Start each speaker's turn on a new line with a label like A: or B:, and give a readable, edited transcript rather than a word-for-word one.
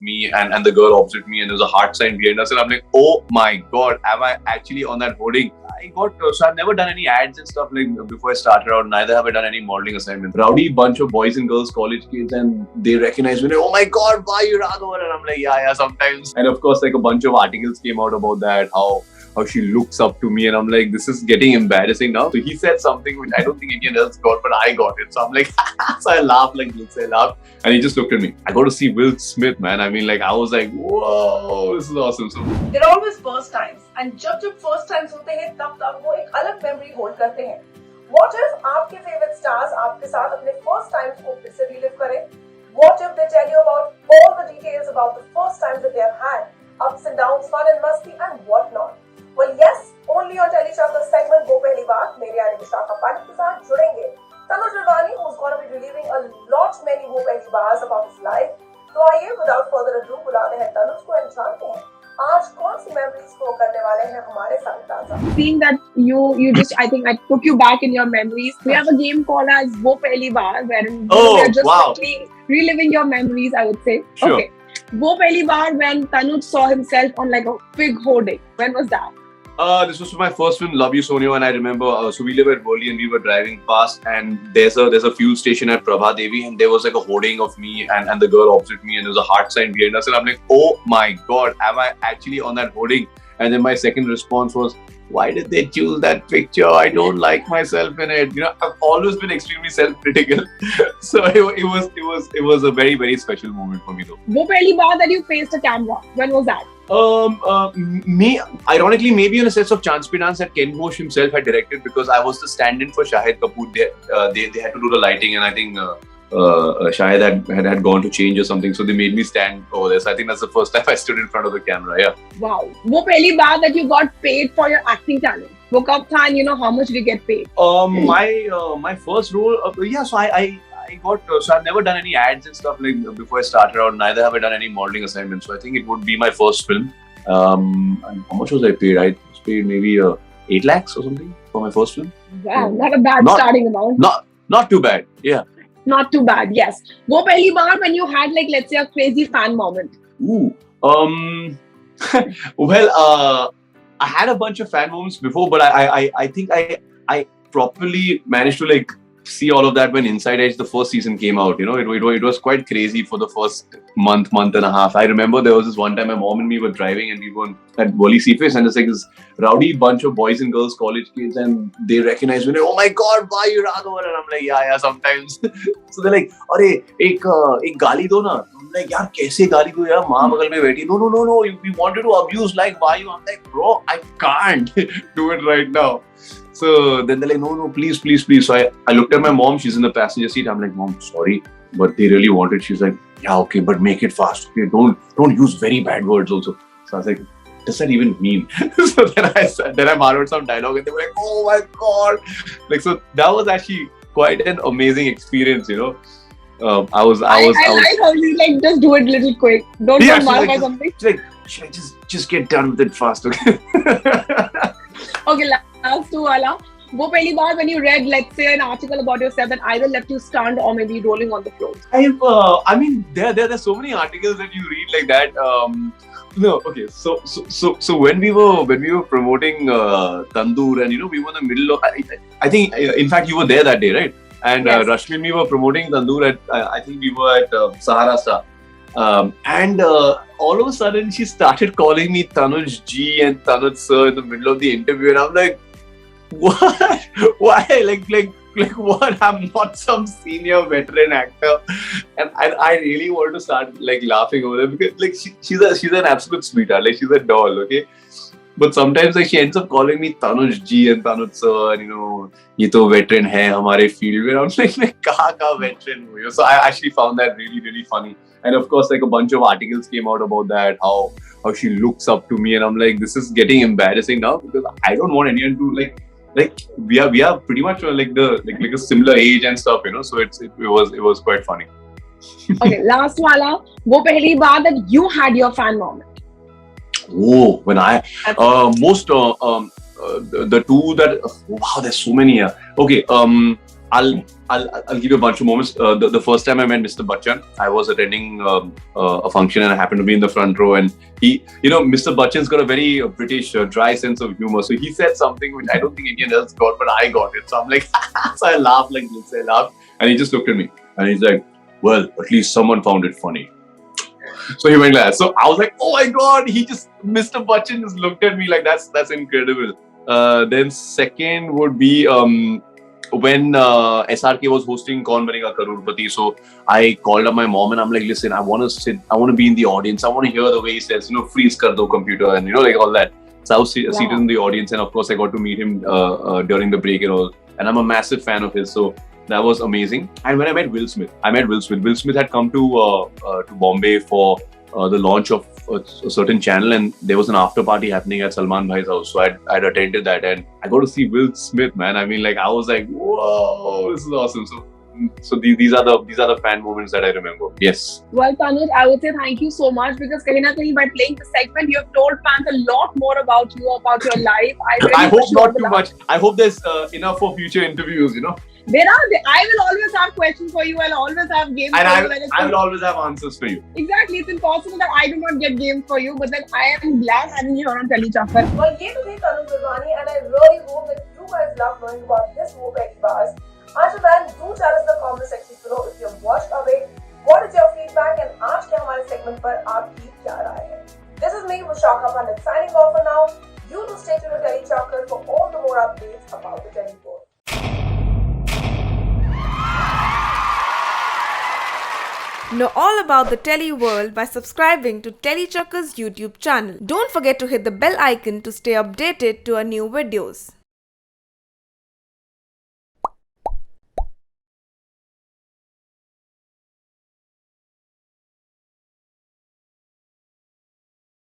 A: me and the girl opposite me, and there was a heart sign behind us, and I'm like, oh my god, am I actually on that hoarding? I got so I've never done any ads and stuff like before I started out. Neither have I done any modeling assignments. Rowdy bunch of boys and girls, college kids, and they recognize me. Like, oh my god, why you Raghavan? And I'm like, yeah, sometimes. And of course, like a bunch of articles came out about that, how she looks up to me, and I'm like, this is getting embarrassing now. So he said something which I don't think anyone else got, but I got it. So I'm like, so I laughed like this, I laughed, and he just looked at me. I got to see Will Smith, man. I mean, like, I was like, whoa, this is awesome. So
B: there are always first times, and जब first times होते हैं तब वो एक अलग memory hold करते हैं. What if आपके favorite stars आपके साथ अपने first times को फिर से relive करें? What if they tell you about all the details about the first times that they have had, ups and downs, fun and masti, and whatnot? Well, yes, only on Telly Chapter segment वो पहली बार मेरे यानी विशाखा पांडे के साथ जुड़ेंगे. Tanuj Virwani, who's going to be reliving a lot many वो पहली bars about his life. तो आइए without further ado बुलाते हैं तनुज को and जानते हैं आज कौन सी memories को करने वाले हैं हमारे साथ ताजा.
C: Seeing that you just, I think I took you back in your memories. We have a game called as वो पहली बार, wherein we are just quickly reliving your memories, I would say.
A: Sure.
C: Okay. वो पहली बार when Tanuj saw himself on like a big hoarding. When was that?
A: This was my first film, Love You Sonia, and I remember. So we live at Pehli, and we were driving past, and there's a fuel station at Prabha Devi, and there was like a hoarding of me and the girl opposite me, and there was a heart sign behind us, and I'm like, oh my god, am I actually on that hoarding? And then my second response was, why did they choose that picture? I don't like myself in it. You know, I've always been extremely self-critical, so it was a very, very special moment for me though.
C: वो पहली बार that you faced a camera. When was that?
A: Me, ironically, maybe on a set of Chance Pe Dance that Ken Ghosh himself had directed, because I was the stand-in for Shahid Kapoor. They had to do the lighting, and I think Shahid had gone to change or something, so they made me stand over there. So I think that's the first time I stood in front of the camera. Yeah.
C: Wow. वो पहली बार that you got paid for your acting talent. वो कब था, and you know how much did you get paid?
A: My first role, yeah. So I got so I've never done any ads and stuff like before I started out. Neither have I done any modeling assignments. So I think it would be my first film. And how much was I paid? I was paid maybe 8 lakhs or something for my first film.
C: Wow, not a bad starting amount.
A: Not too bad. Yeah.
C: Not too bad. Yes. वो पहली बार when you had like, let's say, a crazy fan moment.
A: Ooh. Well, I had a bunch of fan moments before, but I think I properly managed to like see all of that when Inside Edge, the first season, came out. You know, it was quite crazy for the first month and a half. I remember there was this one time my mom and me were driving, and we were at Wally Seaface, and there's like this rowdy bunch of boys and girls, college kids, and they recognize me. Like, oh my god, why you Raghavan? And I'm like, yeah, sometimes. So they're like, अरे एक गाली दो ना. I'm like, यार कैसे गाली दो यार, माँ बगल में बैठी. No, we wanted to abuse, like why you? I'm like, bro, I can't do it right now. So then they're like, no, please. So I looked at my mom, she's in the passenger seat. I'm like, Mom, sorry, but they really want it. She's like, yeah, okay, but make it fast. Okay, don't use very bad words also. So I was like, what does that even mean? So then I borrowed some dialogue, and they were like, oh my god. Like, so that was actually quite an amazing experience, you know. I
C: like how you like just do it little quick. Don't modify something.
A: She's like, should I just get done with it fast, okay?
C: Okay, last two wala. वो पहली बार when you read, let's say, an article about yourself that either left you stunned or maybe rolling on the floor.
A: I mean, there's so many articles that you read like that. No, okay. So when we were promoting Tandoor, and you know, we were in the middle of. I think in fact you were there that day, right? And
C: yes.
A: Rashmi and me were promoting Tandoor at. I think we were at Sahara Star. And all of a sudden she started calling me Tanuj Ji and Tanuj Sir in the middle of the interview, and I'm like, what? Why? Like what? I'm not some senior veteran actor, and I really want to start like laughing over there, because like she's an absolute sweetheart, like she's a doll, okay. But sometimes like she ends up calling me Tanuj Ji and Tanuj Sir, and you know, ये तो veteran है हमारे field में. I'm like कहाँ veteran हो you? So I actually found that really, really funny. And of course, like a bunch of articles came out about that, how she looks up to me, and I'm like, this is getting embarrassing now, because I don't want anyone to like we are pretty much like a similar age and stuff, you know. So it was quite funny.
C: Okay, last wala. वो पहली बार that you had your fan moment.
A: Oh, when I the two that wow, there's so many here. Okay, I'll give you a bunch of moments. The first time I met Mr. Bachchan, I was attending a function and I happened to be in the front row. And he, Mr. Bachchan's got a very British dry sense of humor. So he said something which I don't think anyone else got, but I got it. So I'm like, so I laughed like this. I laughed, and he just looked at me and he's like, "Well, at least someone found it funny." So he went like that. So I was like, "Oh my god!" Mr. Bachchan just looked at me like that's incredible. Then second would be when SRK was hosting Kaun Banega Crorepati. So I called up my mom and I'm like, "Listen, I want to be in the audience. I want to hear the way he says, freeze kar do computer," and like all that. So I was seated in the audience, and of course I got to meet him during the break and all. And I'm a massive fan of his, so that was amazing. And when I met Will Smith. Will Smith had come to Bombay for the launch of a certain channel, and there was an after party happening at Salman Bhai's house. So I'd attended that, and I got to see Will Smith, man. I mean, like, I was like, whoa, this is awesome. So these are the fan moments that I remember. Yes.
C: Well, Tanuj, I would say thank you so much, because kahin na kahin by playing the segment, you have told fans a lot more about you, about your life.
A: I hope not too much. I hope there's enough for future interviews.
C: I will always have questions for you. I'll always have games
A: and
C: for you.
A: I will always have answers for you.
C: Exactly. It's impossible that I do not get games for you, but then I am glad having you here on Tele Chakkar.
B: Well, ye to the Tanuj Virwani, and I really hope that you guys love knowing about this Wo Pehli Baar. Until then, do tell us in the comment section below if you've watched away. What is your feedback, and आज के हमारे segment पर आपकी क्या राय है? This is me, Vishakha Pandit, signing off for now. You do stay tuned to Tele Chakkar for all the more updates about the Tele world.
D: Know all about the Tele world by subscribing to Tele Chakkar's YouTube channel. Don't forget to hit the bell icon to stay updated to our new videos.